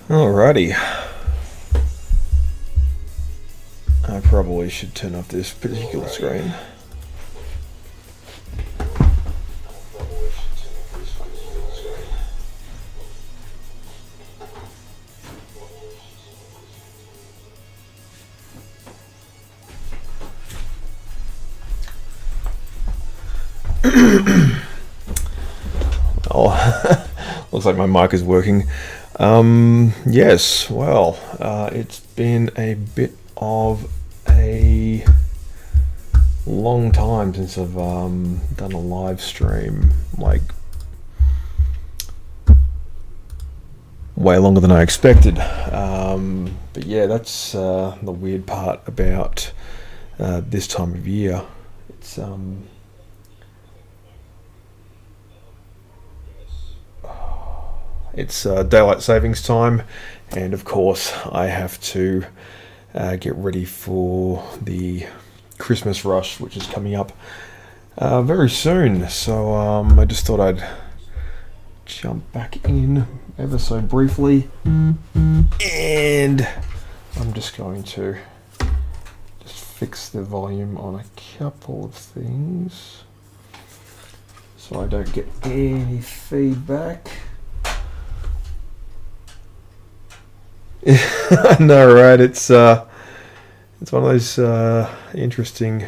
Alrighty, I probably should turn off this particular screen. Oh, looks like my mic is working. Yes, well, it's been a bit of a long time since I've done a live stream, like way longer than I expected. But yeah, that's the weird part about this time of year. It's daylight savings time, and of course, I have to get ready for the Christmas rush, which is coming up very soon. So I just thought I'd jump back in ever so briefly, and I'm just going to just fix the volume on a couple of things so I don't get any feedback. I know, right? It's one of those interesting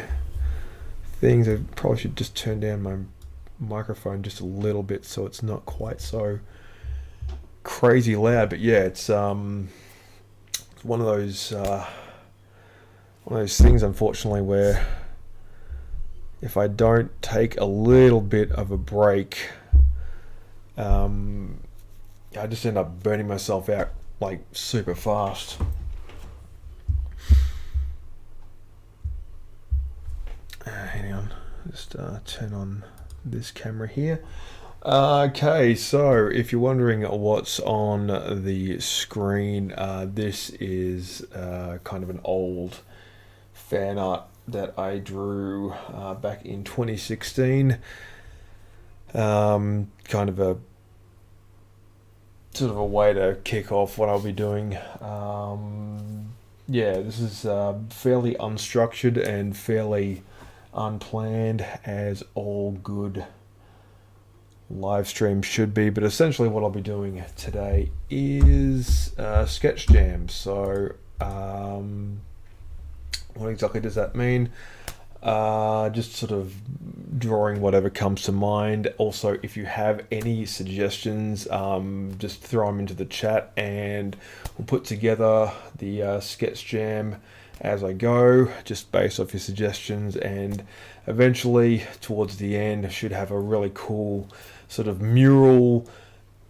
things. I probably should just turn down my microphone just a little bit so it's not quite so crazy loud. But yeah, it's one of those things, unfortunately, where if I don't take a little bit of a break, I just end up burning myself out like super fast. Hang on, just turn on this camera here. Okay, so if you're wondering what's on the screen, this is kind of an old fan art that I drew back in 2016. Kind of a sort of a way to kick off what I'll be doing. Yeah, this is fairly unstructured and fairly unplanned, as all good live streams should be. But essentially, what I'll be doing today is sketch jam. So, what exactly does that mean? Just sort of drawing whatever comes to mind. Also, if you have any suggestions, just throw them into the chat and we'll put together the sketch jam as I go, just based off your suggestions, and eventually towards the end I should have a really cool sort of mural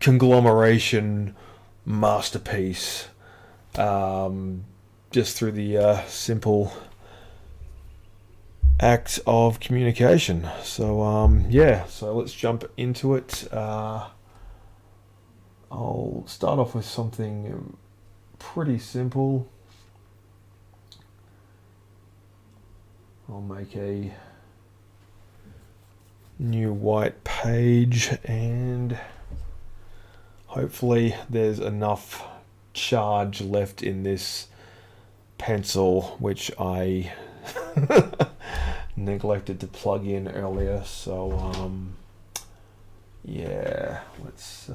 conglomeration masterpiece, just through the simple act of communication. So yeah, so let's jump into it. I'll start off with something pretty simple. I'll make a new white page, and hopefully there's enough charge left in this pencil, which I neglected to plug in earlier. So yeah, let's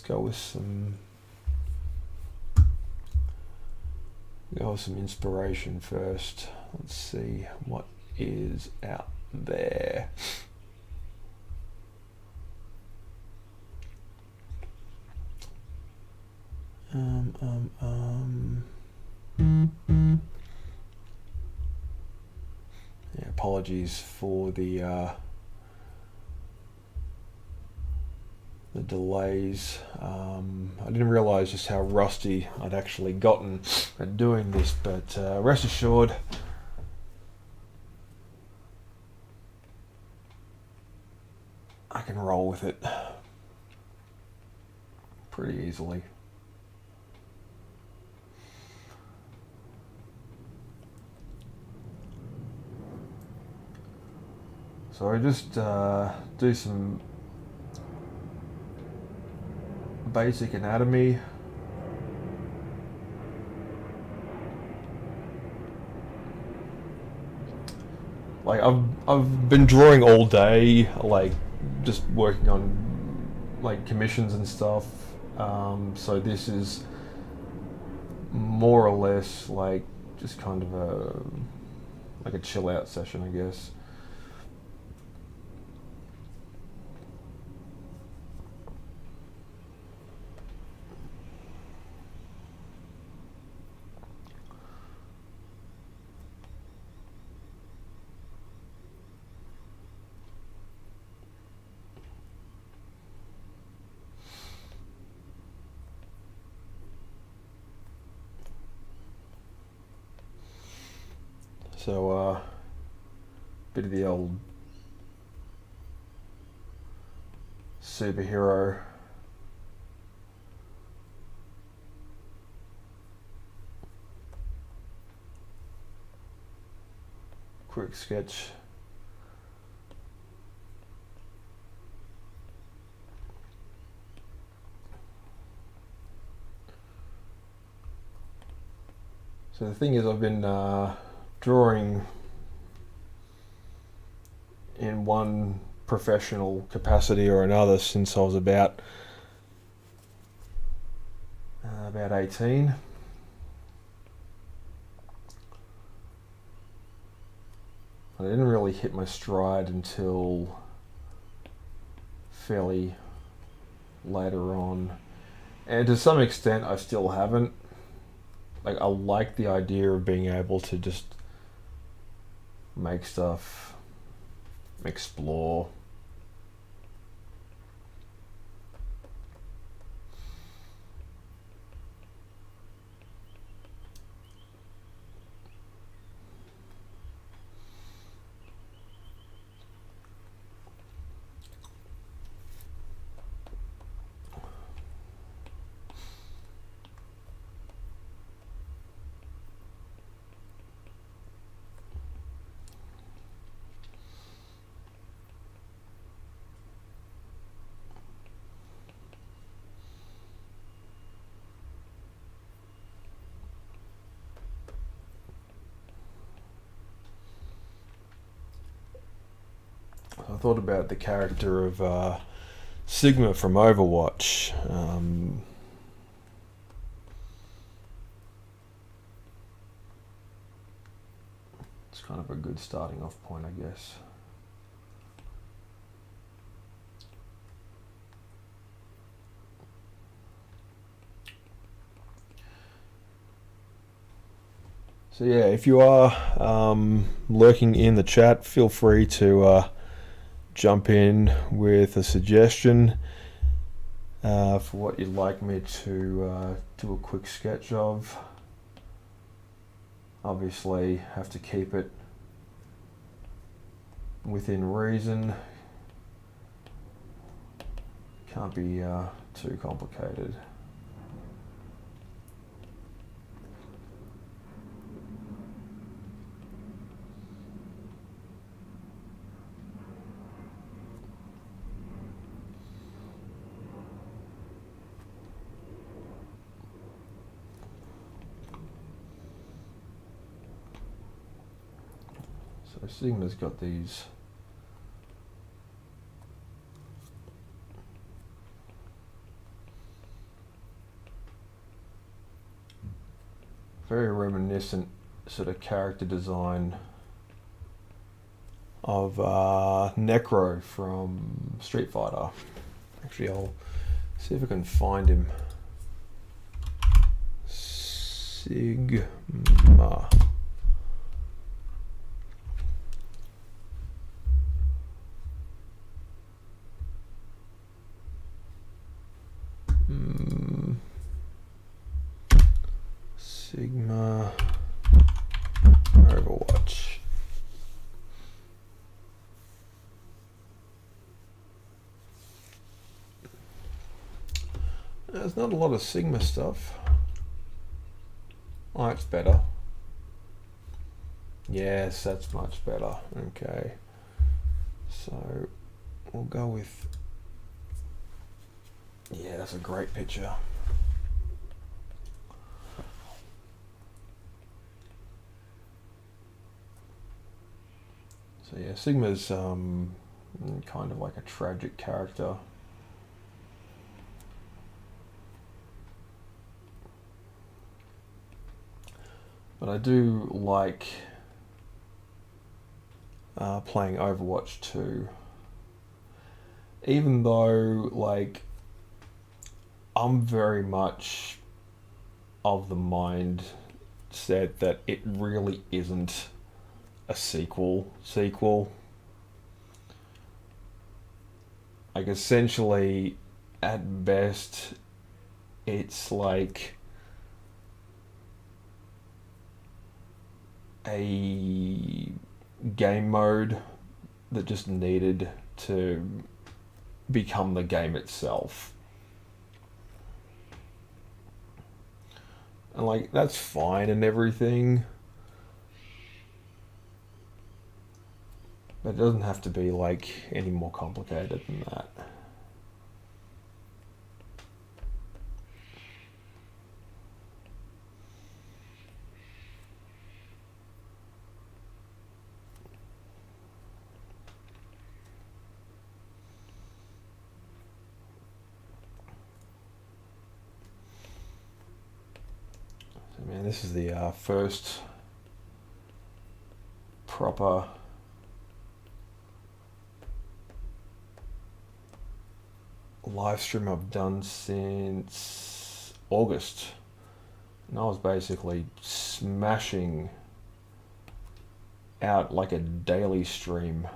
go with some inspiration first. Let's see what is out there. Yeah, apologies for the delays. I didn't realize just how rusty I'd actually gotten at doing this, but rest assured, I can roll with it pretty easily. So I just do some basic anatomy. Like I've been drawing all day, like just working on like commissions and stuff. So this is more or less like just kind of a chill out session, I guess. So, bit of the old superhero. Quick sketch. So the thing is, I've been drawing in one professional capacity or another since I was about 18. I didn't really hit my stride until fairly later on, and to some extent I still haven't. Like, I like the idea of being able to just make stuff, explore. I thought about the character of Sigma from Overwatch. It's kind of a good starting off point, I guess. So yeah, if you are lurking in the chat, feel free to jump in with a suggestion for what you'd like me to do a quick sketch of. Obviously, have to keep it within reason. Can't be too complicated. So Sigma's got these very reminiscent sort of character design of Necro from Street Fighter. Actually, I'll see if I can find him. Sigma. Sigma Overwatch. There's not a lot of Sigma stuff. Oh, it's better. Yes, that's much better. Okay. So we'll go with Yeah, that's a great picture. So yeah, Sigma's kind of like a tragic character. But I do like playing Overwatch 2. Even though, like, I'm very much of the mindset that it really isn't a sequel. Like, essentially, at best, it's like a game mode that just needed to become the game itself. And like that's fine and everything, but it doesn't have to be like any more complicated than that. So man, this is the first proper live stream I've done since August, and I was basically smashing out like a daily stream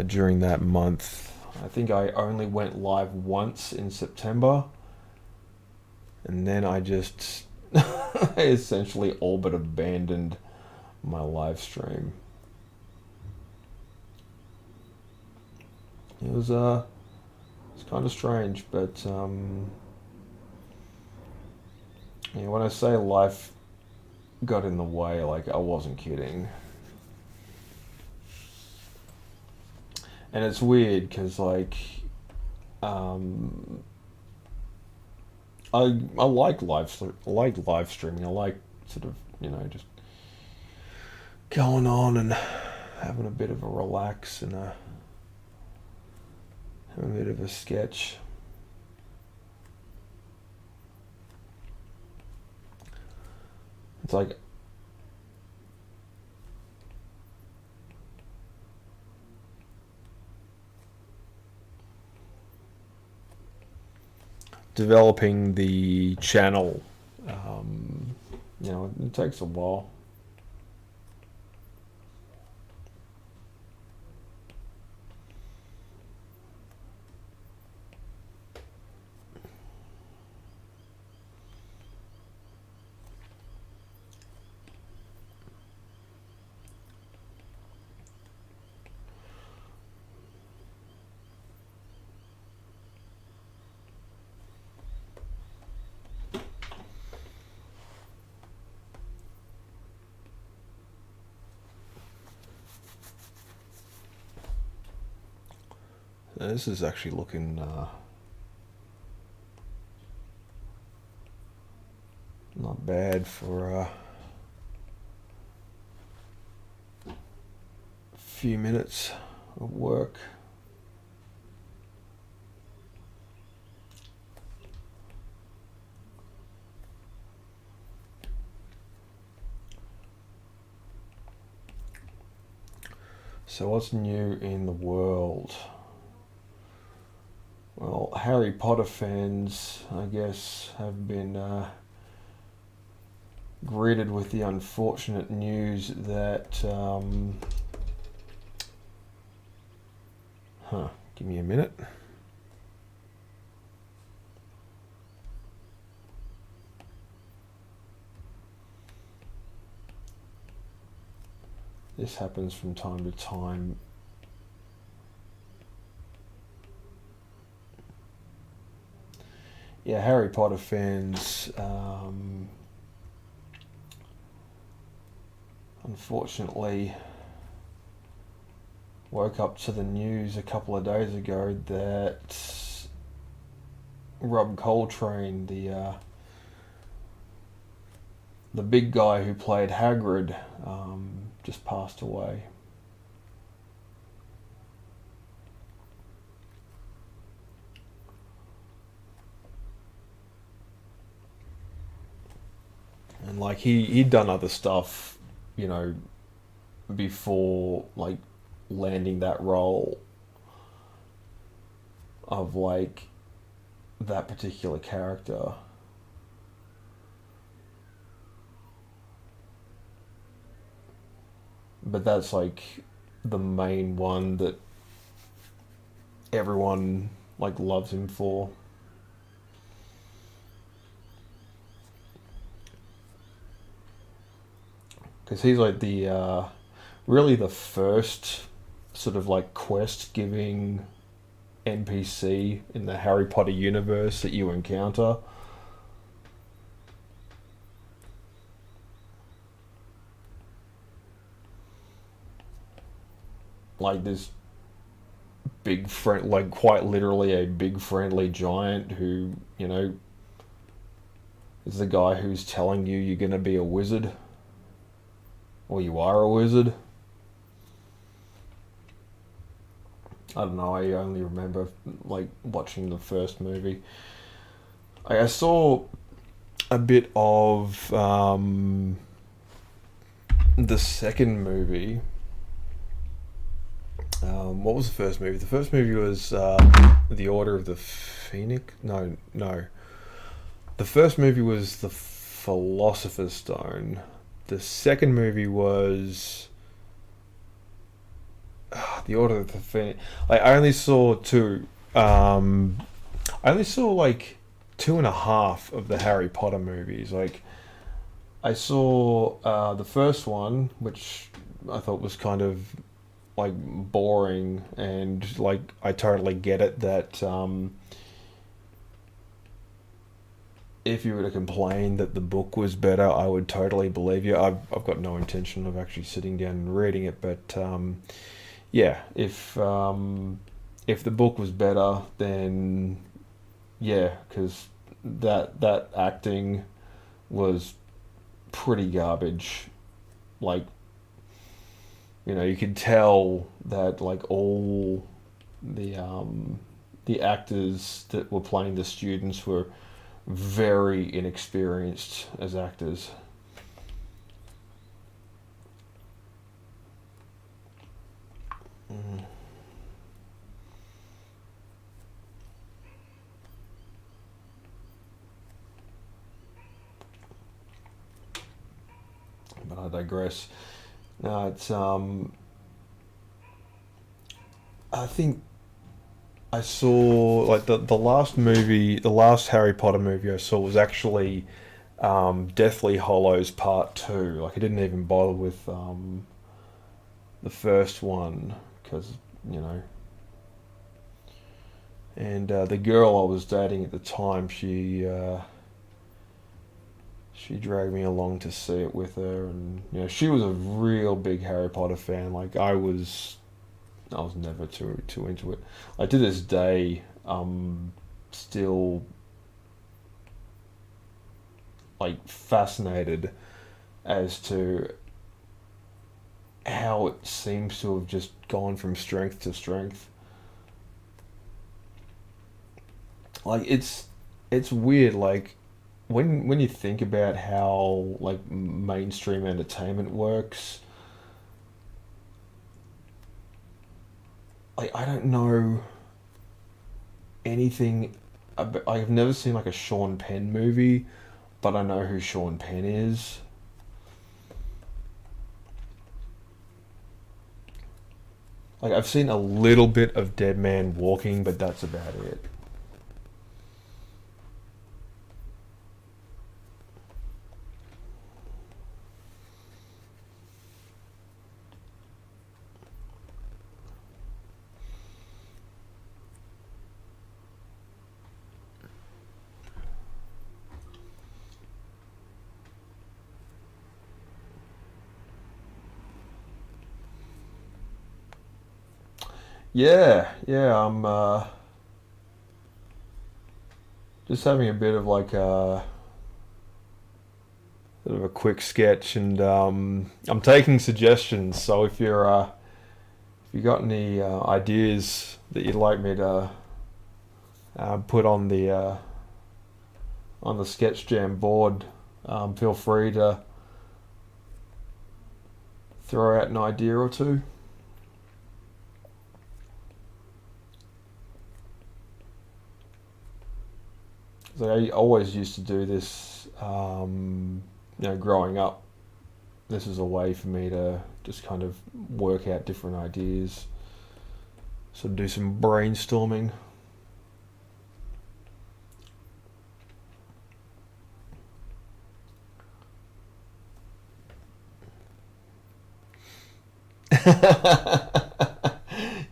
during that month. I think I only went live once in September, and then I just essentially all but abandoned my live stream. It's kind of strange, but yeah, when I say life got in the way, like I wasn't kidding. And it's weird because like um, I like live streaming. I like sort of just going on and having a bit of a relax and having a bit of a sketch. It's like developing the channel. It takes a while. This is actually looking not bad for a few minutes of work. So what's new in the world? Well, Harry Potter fans, I guess, have been greeted with the unfortunate news that give me a minute. This happens from time to time. Yeah, Harry Potter fans, unfortunately, woke up to the news a couple of days ago that Rob Coltrane, the big guy who played Hagrid, just passed away. And like he'd done other stuff, you know, before like landing that role of like that particular character. But that's like the main one that everyone like loves him for. Because he's like the really the first sort of like quest giving NPC in the Harry Potter universe that you encounter. Like this big friend, like quite literally a big friendly giant who, you know, is the guy who's telling you you're going to be a wizard or you are a wizard. I don't know. I only remember like watching the first movie. I saw a bit of the second movie. What was the first movie? The first movie was The Order of the Phoenix. No, no. The first movie was The Philosopher's Stone. The second movie was The Order of the Phoenix. Like I only saw two. I only saw like two and a half of the Harry Potter movies. Like I saw the first one, which I thought was kind of like boring, and like I totally get it that if you were to complain that the book was better, I would totally believe you. I've got no intention of actually sitting down and reading it, but yeah, if the book was better, then yeah, because that acting was pretty garbage. Like, you know, you could tell that like all the actors that were playing the students were very inexperienced as actors. Mm. But I digress. No, it's I think I saw like the last movie, the last Harry Potter movie I saw was actually Deathly Hollows Part Two. Like I didn't even bother with the first one because you know. And the girl I was dating at the time, she dragged me along to see it with her, and you know she was a real big Harry Potter fan. Like I was never too into it. Like to this day, still like fascinated as to how it seems to have just gone from strength to strength. Like it's weird. Like when you think about how like mainstream entertainment works, like I don't know anything. I've never seen like a Sean Penn movie, but I know who Sean Penn is. Like I've seen a little bit of Dead Man Walking, but that's about it. Yeah, yeah. I'm just having a bit of like a bit of a quick sketch, and I'm taking suggestions. So if you got any ideas that you'd like me to put on the Sketch Jam board, feel free to throw out an idea or two. So I always used to do this, growing up. This is a way for me to just kind of work out different ideas, so do some brainstorming.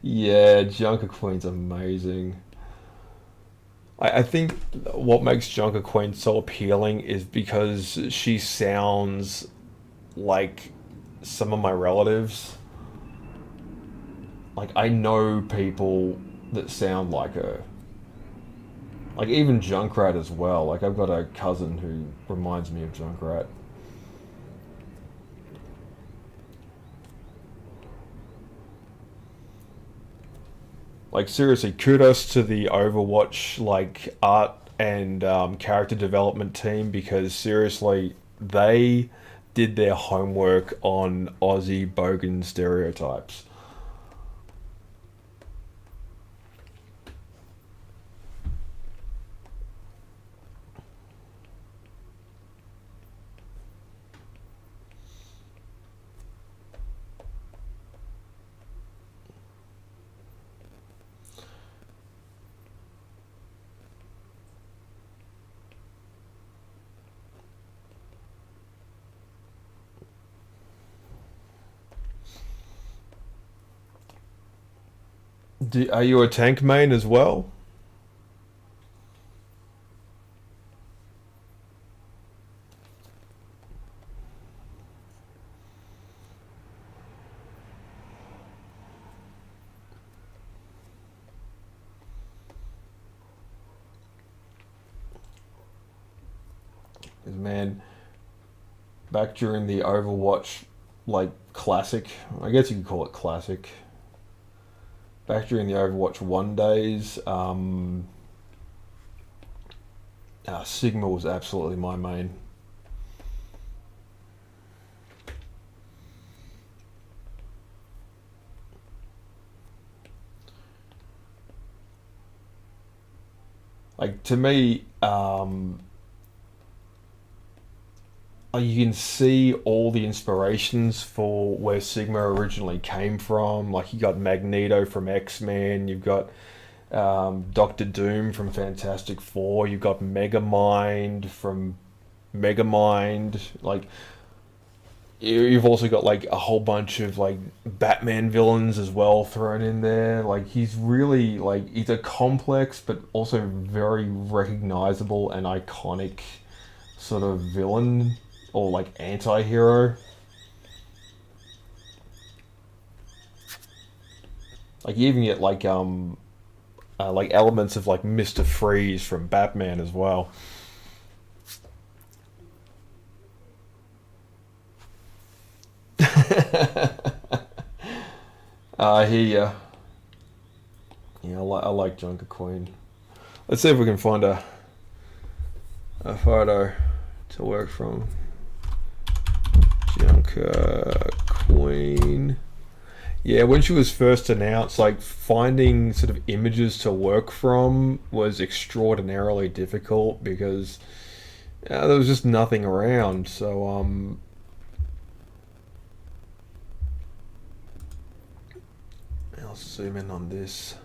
Yeah, Junker Queen's amazing. I think what makes Junker Queen so appealing is because she sounds like some of my relatives. Like, I know people that sound like her. Like, even Junkrat as well. Like, I've got a cousin who reminds me of Junkrat. Like, seriously, kudos to the Overwatch, like, art and character development team, because seriously, they did their homework on Aussie bogan stereotypes. Are you a tank main as well? 'Cause, man, back during the Overwatch, like, classic, I guess you could call it classic. Back during the Overwatch 1 days, Sigma was absolutely my main. Like, to me, you can see all the inspirations for where Sigma originally came from. Like, you got Magneto from X Men, you've got Doctor Doom from Fantastic Four, you've got Megamind from Megamind. Like, you've also got like a whole bunch of like Batman villains as well thrown in there. Like, he's really like he's a complex but also very recognizable and iconic sort of villain or like anti-hero. Like, you even get like elements of like Mr. Freeze from Batman as well. I hear ya. Yeah, I like Junker Queen. Let's see if we can find a photo to work from. Junker Queen. Yeah, when she was first announced, like, finding sort of images to work from was extraordinarily difficult because there was just nothing around. So I'll zoom in on this.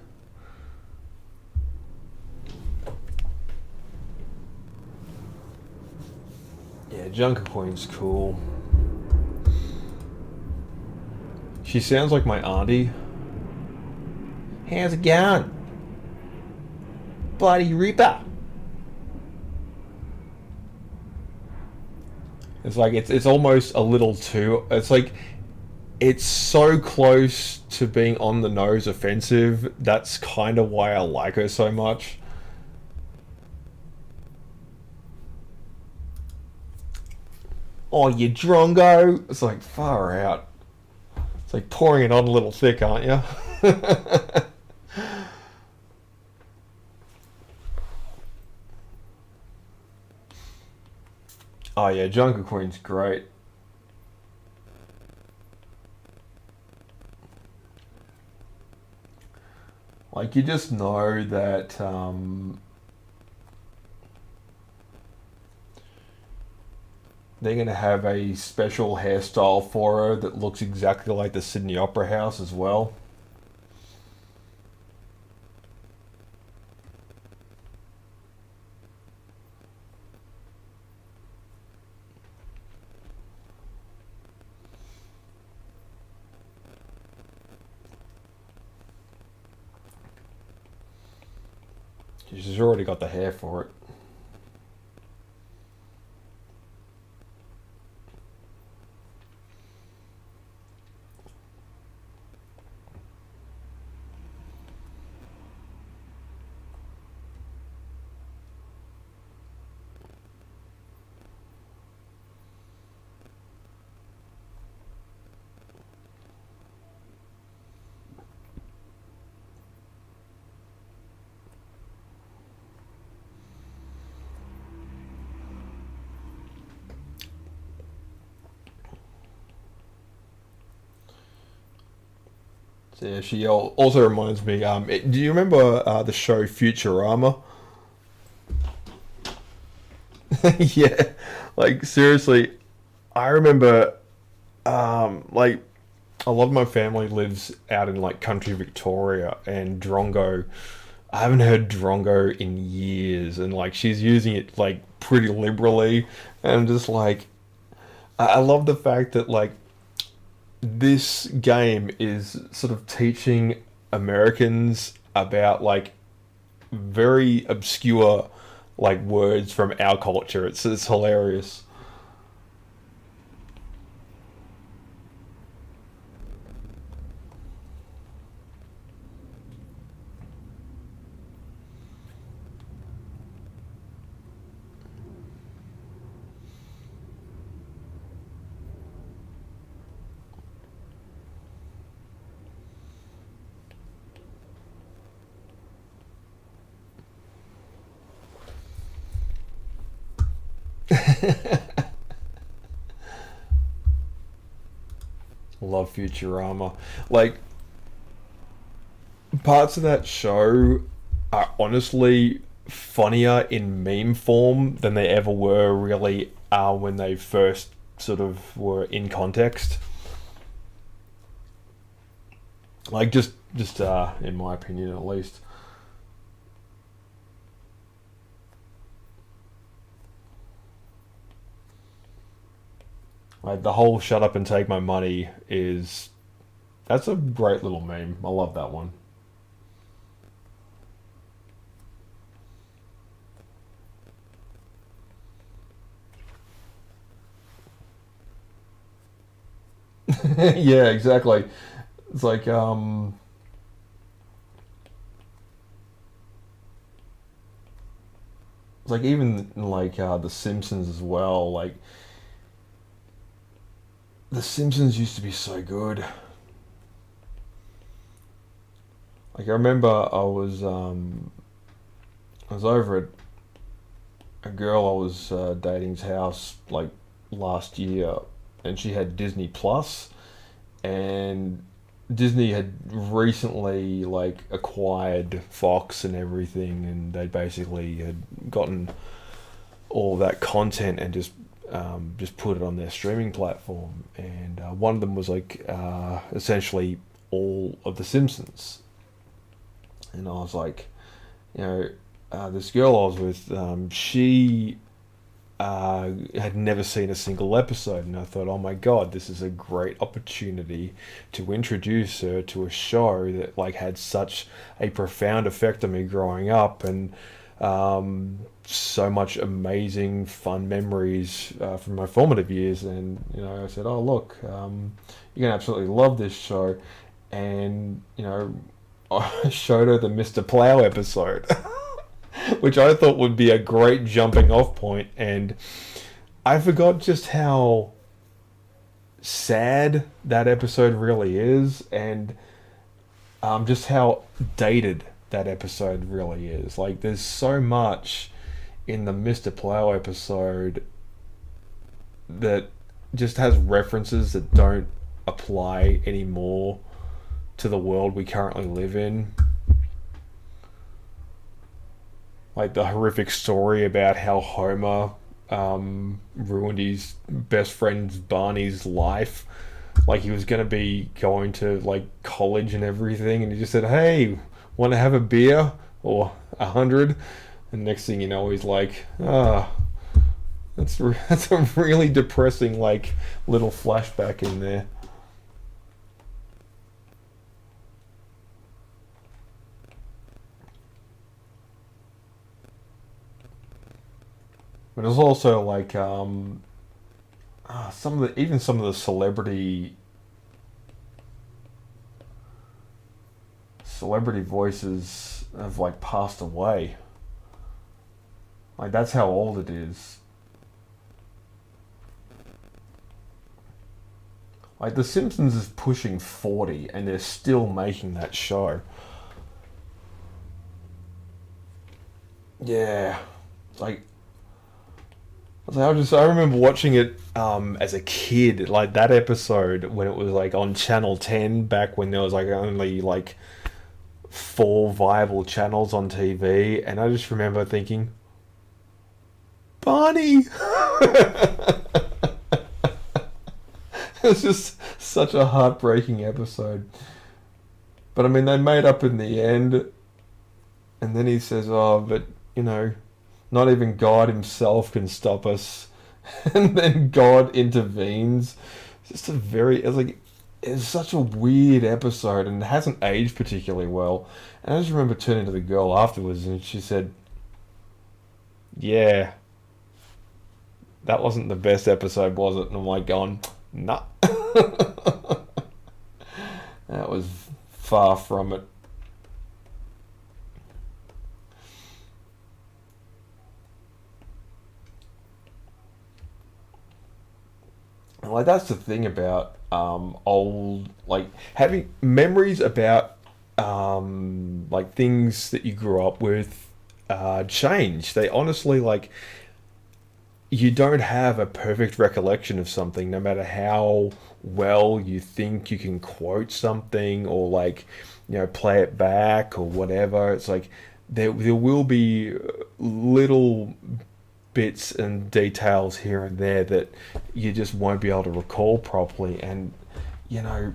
Yeah, Junker Queen's cool. She sounds like my auntie. How's it going? Bloody Reaper. It's like it's almost a little too. It's like it's so close to being on the nose offensive. That's kind of why I like her so much. Oh, you drongo! It's like far out. It's like pouring it on a little thick, aren't you? Oh yeah, Jungle Queen's great. Like you just know that they're gonna have a special hairstyle for her that looks exactly like the Sydney Opera House as well. She's already got the hair for it. So yeah, she also reminds me. Do you remember the show Futurama? Yeah, like seriously, I remember. Like a lot of my family lives out in like country Victoria, and Drongo. I haven't heard Drongo in years, and like she's using it like pretty liberally, and I'm just like, I love the fact that like this game is sort of teaching Americans about like very obscure like words from our culture. It's hilarious. Love Futurama. Like parts of that show are honestly funnier in meme form than they ever were really when they first sort of were in context. Like just in my opinion at least. Like the whole "shut up and take my money" is that's a great little meme. I love that one. Yeah, exactly. It's like it's like even like The Simpsons as well. Like The Simpsons used to be so good. Like I remember I was over at a girl I was dating's house like last year, and she had Disney Plus, and Disney had recently like acquired Fox and everything, and they basically had gotten all that content and just put it on their streaming platform. And one of them was like essentially all of The Simpsons, and I was like, you know, this girl I was with, she had never seen a single episode, and I thought, oh my god, this is a great opportunity to introduce her to a show that like had such a profound effect on me growing up. And So much amazing, fun memories from my formative years. And I said, "Oh, look, you're gonna absolutely love this show." And I showed her the Mr. Plow episode, which I thought would be a great jumping off point, and I forgot just how sad that episode really is, and just how dated that episode really is. Like, there's so much in the Mr. Plow episode that just has references that don't apply anymore to the world we currently live in. Like the horrific story about how Homer ruined his best friend Barney's life. Like, he was going to be going to like college and everything, and he just said, "Hey, want to have a beer or 100?" And next thing you know, he's like, that's a really depressing like little flashback in there. But it's also like some of the celebrity voices have like passed away. Like, that's how old it is. Like, The Simpsons is pushing 40 and they're still making that show. Yeah. Like, I remember watching it as a kid, like that episode when it was like on Channel 10 back when there was like only like four viable channels on TV, and I just remember thinking, Barney! It's just such a heartbreaking episode. But I mean, they made up in the end, and then he says, "Oh, but not even God himself can stop us." And then God intervenes. It's such a weird episode, and it hasn't aged particularly well. And I just remember turning to the girl afterwards, and she said, "Yeah, that wasn't the best episode, was it?" And I'm like going, "Nah." That was far from it. Like, that's the thing about old, like having memories about like things that you grew up with change. They honestly, like, you don't have a perfect recollection of something, no matter how well you think you can quote something or like play it back or whatever. It's like there will be little bits and details here and there that you just won't be able to recall properly, and you know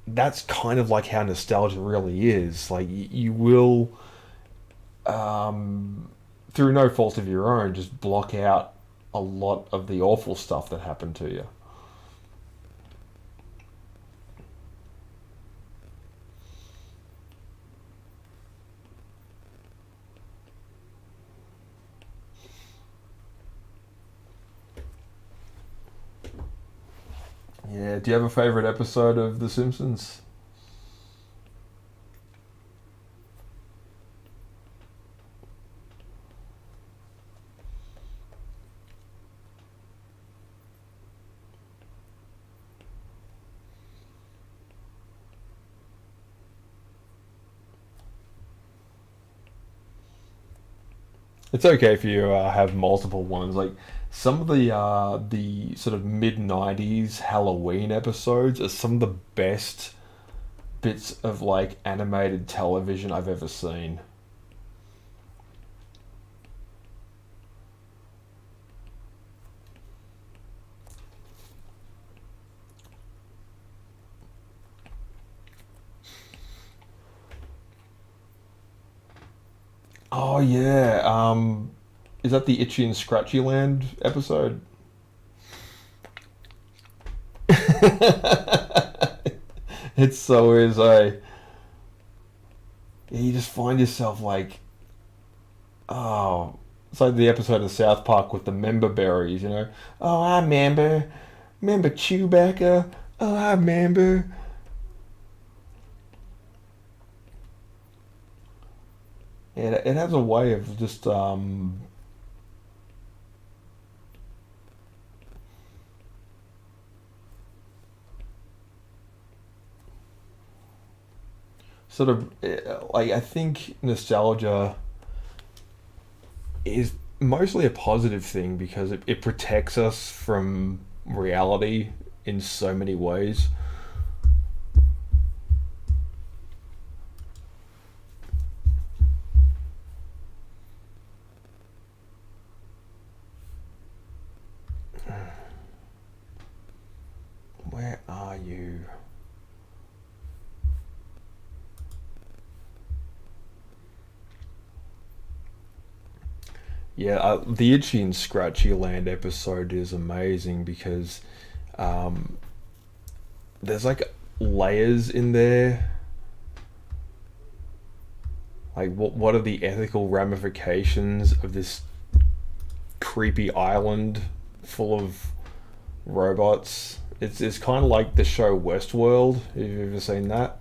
that's kind of like how nostalgia really is. Like, you will through no fault of your own just block out a lot of the awful stuff that happened to you. Yeah, do you have a favorite episode of The Simpsons? It's okay if you have multiple ones. Like, some of the sort of mid '90s Halloween episodes are some of the best bits of like animated television I've ever seen. Oh yeah, is that the Itchy and Scratchy Land episode? It so is. You just find yourself like, Oh, it's like the episode of South Park with the member berries, you know. Oh, I remember. Remember Chewbacca? Oh, I remember. It has a way of just sort of like I think nostalgia is mostly a positive thing because it protects us from reality in so many ways. Where are you? Yeah, the Itchy and Scratchy Land episode is amazing because um, there's like layers in there. Like, what are the ethical ramifications of this creepy island full of robots? It's kind of like the show Westworld. Have you ever seen that?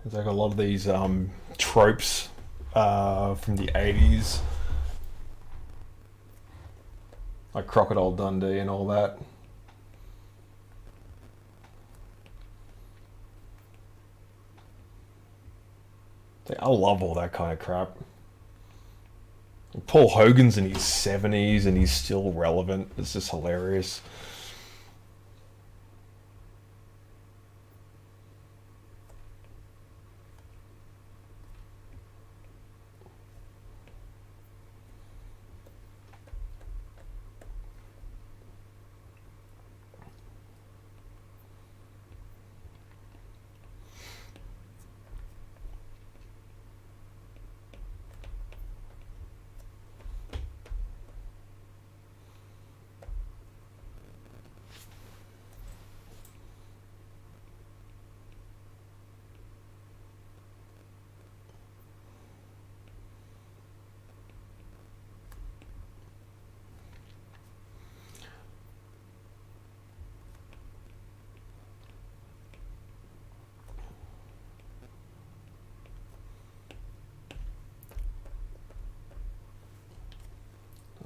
There's like a lot of these tropes from the 80s, like Crocodile Dundee and all that. I love all that kind of crap. Paul Hogan's in his 70s and he's still relevant. It's just hilarious.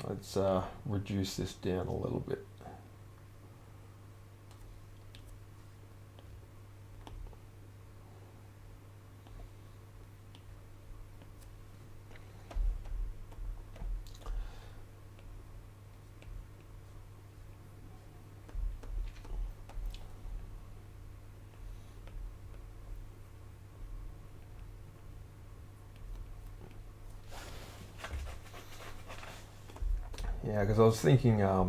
Let's reduce this down a little bit. Yeah, because I was thinking how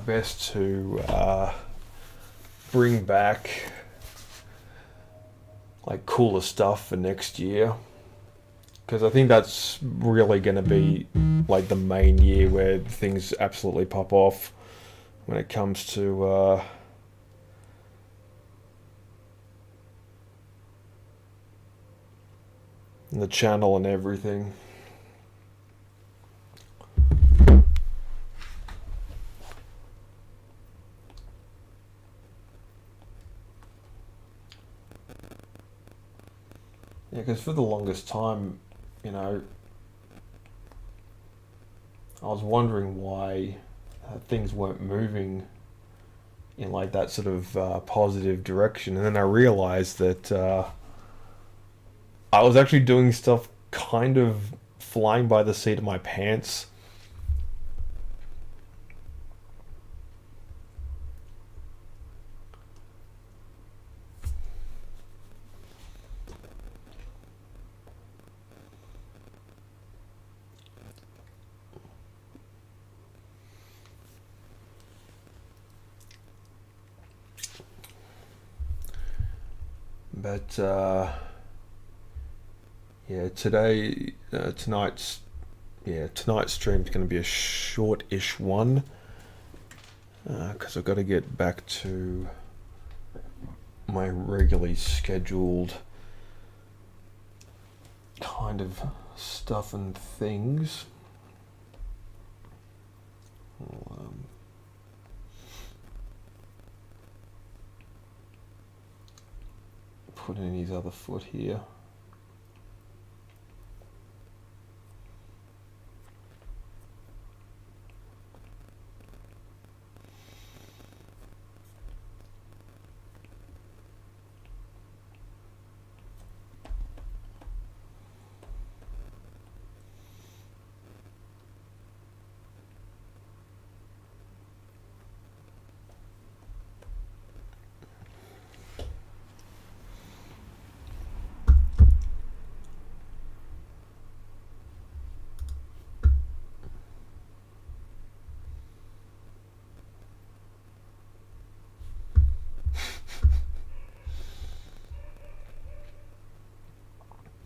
best to bring back like cooler stuff for next year, because I think that's really going to be like the main year where things absolutely pop off when it comes to the channel and everything. Yeah, because for the longest time, you know, I was wondering why things weren't moving in like that sort of positive direction, and then I realized that I was actually doing stuff kind of flying by the seat of my pants. But yeah, tonight's stream's going to be a short-ish one because I've got to get back to my regularly scheduled kind of stuff and things. Put in his other foot here.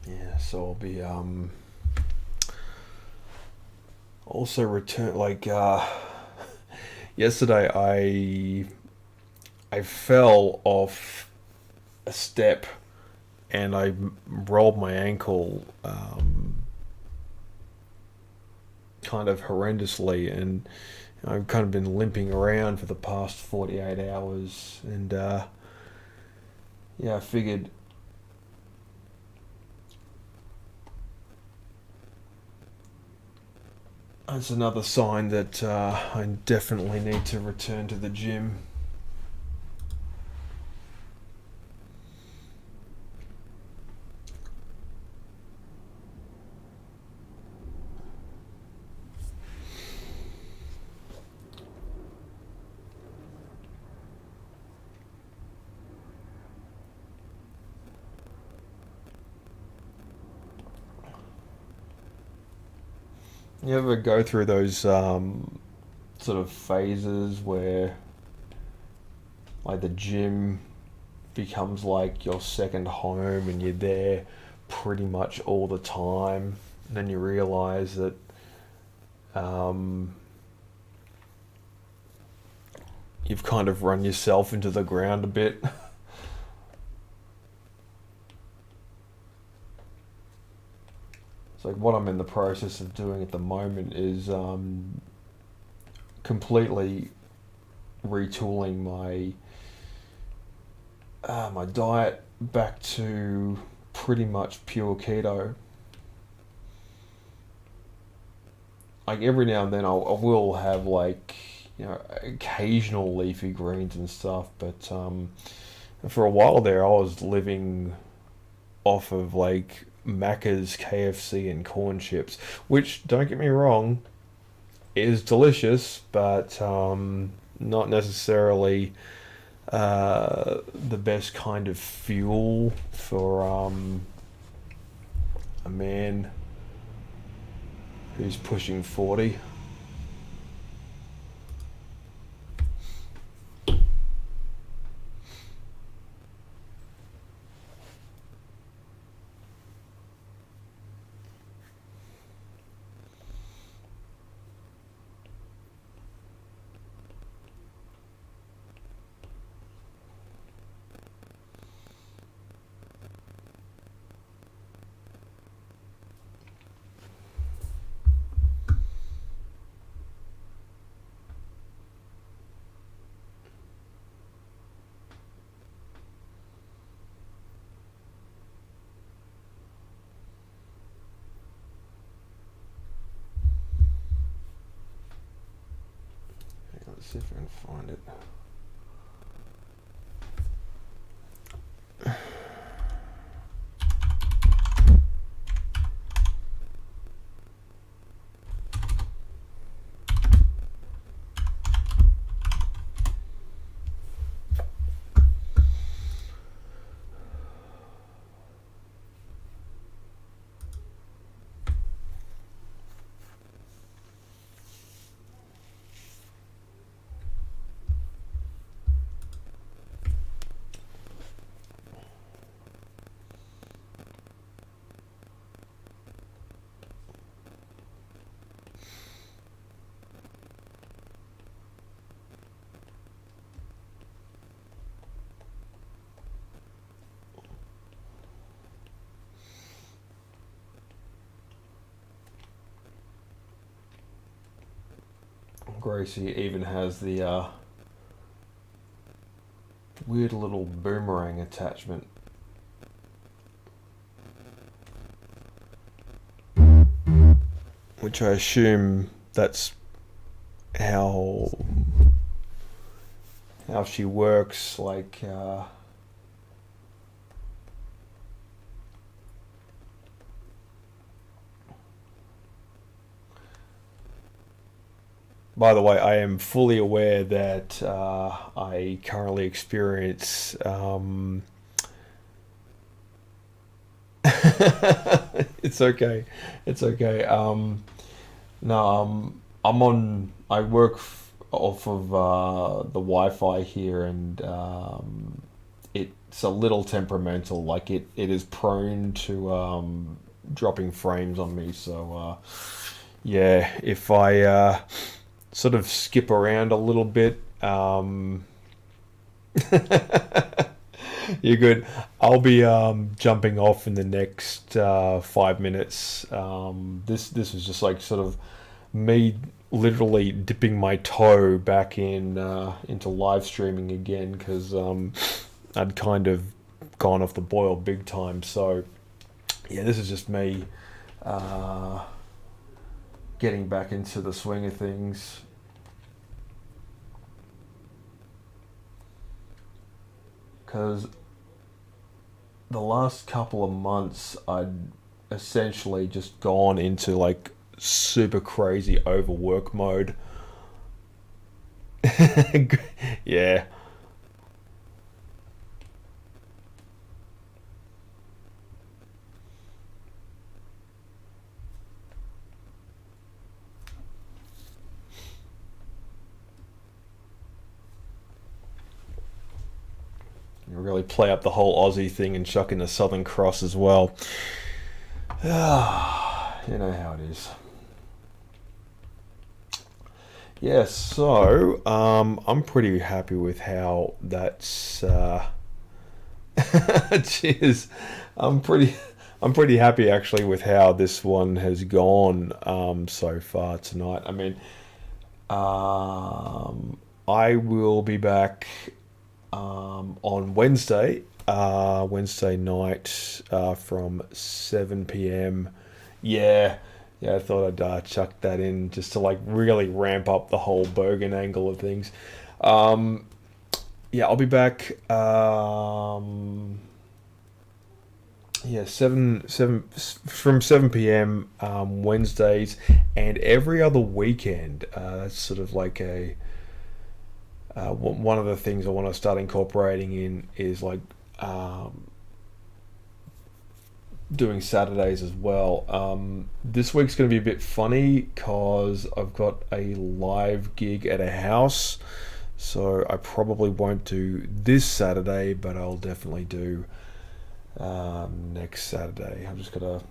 Yeah, so I'll be also return like yesterday I fell off a step and I rolled my ankle kind of horrendously, and I've kind of been limping around for the past 48 hours, and yeah, I figured that's another sign that I definitely need to return to the gym. You ever go through those sort of phases where like the gym becomes like your second home and you're there pretty much all the time, and then you realize that um, you've kind of run yourself into the ground a bit? It's like what I'm in the process of doing at the moment is completely retooling my diet back to pretty much pure keto. Like every now and then I will have like, you know, occasional leafy greens and stuff, but for a while there I was living off of like Macca's, KFC, and corn chips, which, don't get me wrong, is delicious, but not necessarily the best kind of fuel for a man who's pushing 40. see if I can find it. Gracie even has the weird little boomerang attachment. Which I assume that's how she works, like by the way, I am fully aware that I currently experience it's okay. It's okay. No, I'm on. I work off of the Wi-Fi here, and it's a little temperamental. Like it is prone to dropping frames on me. So yeah, if I sort of skip around a little bit, you're good. I'll be jumping off in the next 5 minutes. This was just like sort of me literally dipping my toe back in into live streaming again, because I'd kind of gone off the boil big time. So yeah, this is just me getting back into the swing of things. Because the last couple of months I'd essentially just gone into like super crazy overwork mode. Yeah. You really play up the whole Aussie thing and chuck in the Southern Cross as well. You know how it is. Yeah, so I'm pretty happy with how that's. Cheers. I'm pretty. I'm pretty happy actually with how this one has gone so far tonight. I mean, I will be back on Wednesday, Wednesday night from 7 p.m. Yeah, yeah, I thought I'd chuck that in just to like really ramp up the whole Bogan angle of things. Um, yeah, I'll be back. Yeah, from 7 p.m. Wednesdays, and every other weekend. That's sort of like a one of the things I want to start incorporating in is like doing Saturdays as well. This week's going to be a bit funny because I've got a live gig at a house, so I probably won't do this Saturday, but I'll definitely do next Saturday. I'm just gonna.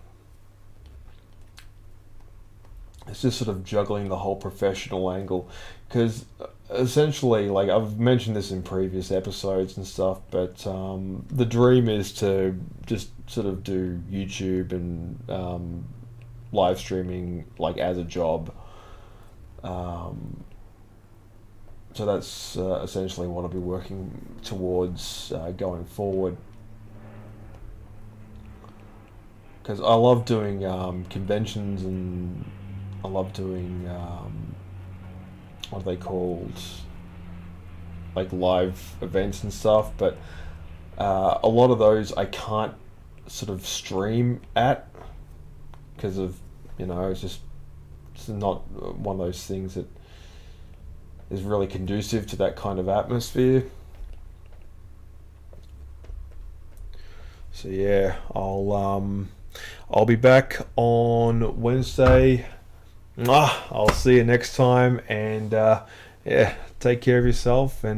It's just sort of juggling the whole professional angle, because essentially, like I've mentioned this in previous episodes and stuff, but the dream is to just sort of do YouTube and live streaming like as a job. So that's essentially what I'll be working towards going forward. Because I love doing conventions, and I love doing what are they called? like live events and stuff, but a lot of those I can't sort of stream at because of, it's not one of those things that is really conducive to that kind of atmosphere. So yeah, I'll be back on Wednesday. I'll see you next time, and yeah, take care of yourself, and